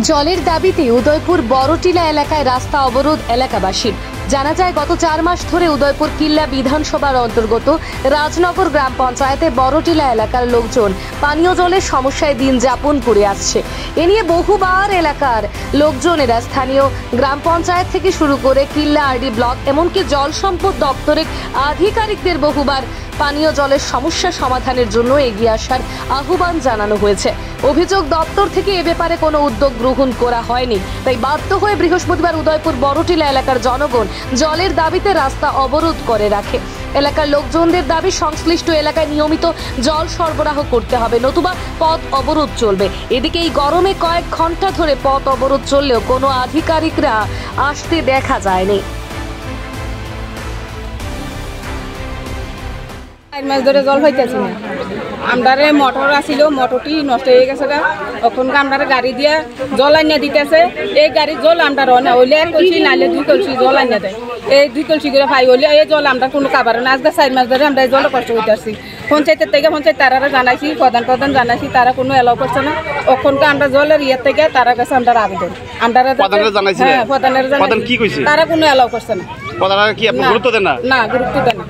জলের দাবিতে উদয়পুর বড়টিলা এলাকায় রাস্তা অবরোধ এলাকাবাসীর। জানা যায় গত 4 মাস ধরে উদয়পুর কিল্লা বিধানসভার অন্তর্গত রাজনগর গ্রাম পঞ্চায়েতে বড়টিলা এলাকার লোকজন পানীয় জলের সমস্যায় দিন যাপন করে আসছে। এ নিয়ে বহুবার এলাকার লোকজনেরা স্থানীয় গ্রাম পঞ্চায়েত থেকে শুরু করে কিল্লা আরডি ব্লক এমনকি জল সম্পদ দপ্তরের আধিকারিকদের বহুবার পানীয় জলের সমস্যা সমাধানের জন্য এগিয়ে আসার আহ্বান জানানো হয়েছে। অভিযোগ দপ্তর থেকে এ ব্যাপারে কোনো উদ্যোগ গ্রহণ করা হয়নি, তাই বাধ্য হয়ে বৃহস্পতিবার উদয়পুর বড়টিলা এলাকার জনগণ জলের দাবিতে রাস্তা অবরোধ করে রাখে। এলাকার লোকজনদের দাবি সংশ্লিষ্ট এলাকায় নিয়মিত জল সরবরাহ করতে হবে, নতুবা পথ অবরোধ চলবে। এদিকে এই গরমে কয়েক ঘন্টা ধরে পথ অবরোধ চললেও কোনো আধিকারিকরা আসতে দেখা যায়নি। 4 মাস ধরে জল হইতেছে না। আমরারে মোটর আসিল, মোটরটি নষ্ট হয়ে গেছে। ওখানকার আমরা গাড়ি দিয়ে জল আনিয়ে দিতেছে। এই গাড়ির জল আমরা না হইলে 1 কলসি নাইলে 2 কলসি জল আনিয়ে দেয়। এই 2 কলসি করে পাই হইলে এই জল আমরা কোনো কাবার না। আজকে 4 মাস ধরে আমরা এই জল কষ্ট হইতেছি। পঞ্চায়েতের থেকে তারা জানাইছি, প্রধান জানাইছি, তারা কোনো এলাও করছে না। ওখানকার আমরা জলের ইয়ে থেকে তারা কাছে আমরা আবেদন তারা কোনো এলাও করছে না। গুরুত্ব দেন না, গুরুত্ব দেন না।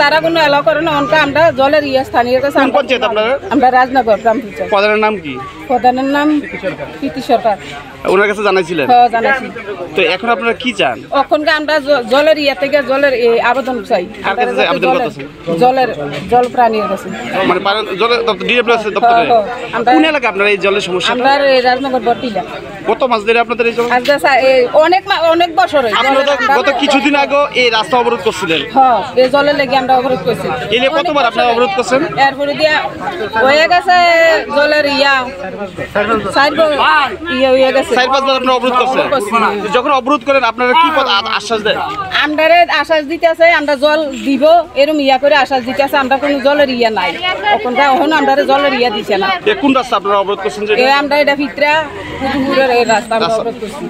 তারা কোনো এলাও করে না। অনকা আমরা জলের ইয়ে স্থানীয় কাছে আমরা রাজনগর গ্রাম পঞ্চায়েত। প্রধানের নাম কি? প্রধানের নাম প্রীতি সরকার। ওনার কাছে জানাইছিলেন? হ্যাঁ, জানাইছি। তো এখন আপনারা কি চান? ওখানকার আমরা জলের ইয়ে থেকে জলের আবেদন চাই। জল প্রাণীর কাছে, মানে জলের দপ্তরে। কোন এলাকা আপনারা এই জলের সমস্যা? আমরা রাজনগর বড়টিলা। কত মাস ধরে আপনাদের এই অনেক বছর গত কিছুদিন আগে এই রাস্তা অবরোধ করছিলেন? হ্যাঁ, এই জলের লেগে আমরা অবরোধ করছি। এলে কতবার আপনারা অবরোধ করছেন? এরপরে দিয়া হয়ে গেছে জলের 4-5 বার আপনারা অবরোধ করছেন। যখন অবরোধ করেন আপনারা কি আশ্বাস দেন? আমরা আশ্বাস দিতেছে আমরা জল দিব, এরকম করে আশ্বাস দিতেছে। আমরা কোনো জলের নাই। এখন আমরা জলের দিছে না। কোন রাস্তা আপনারা অবরোধ করছেন? আমরা এটা ভিতরা রাস্তা আমরা অবরোধ করছি।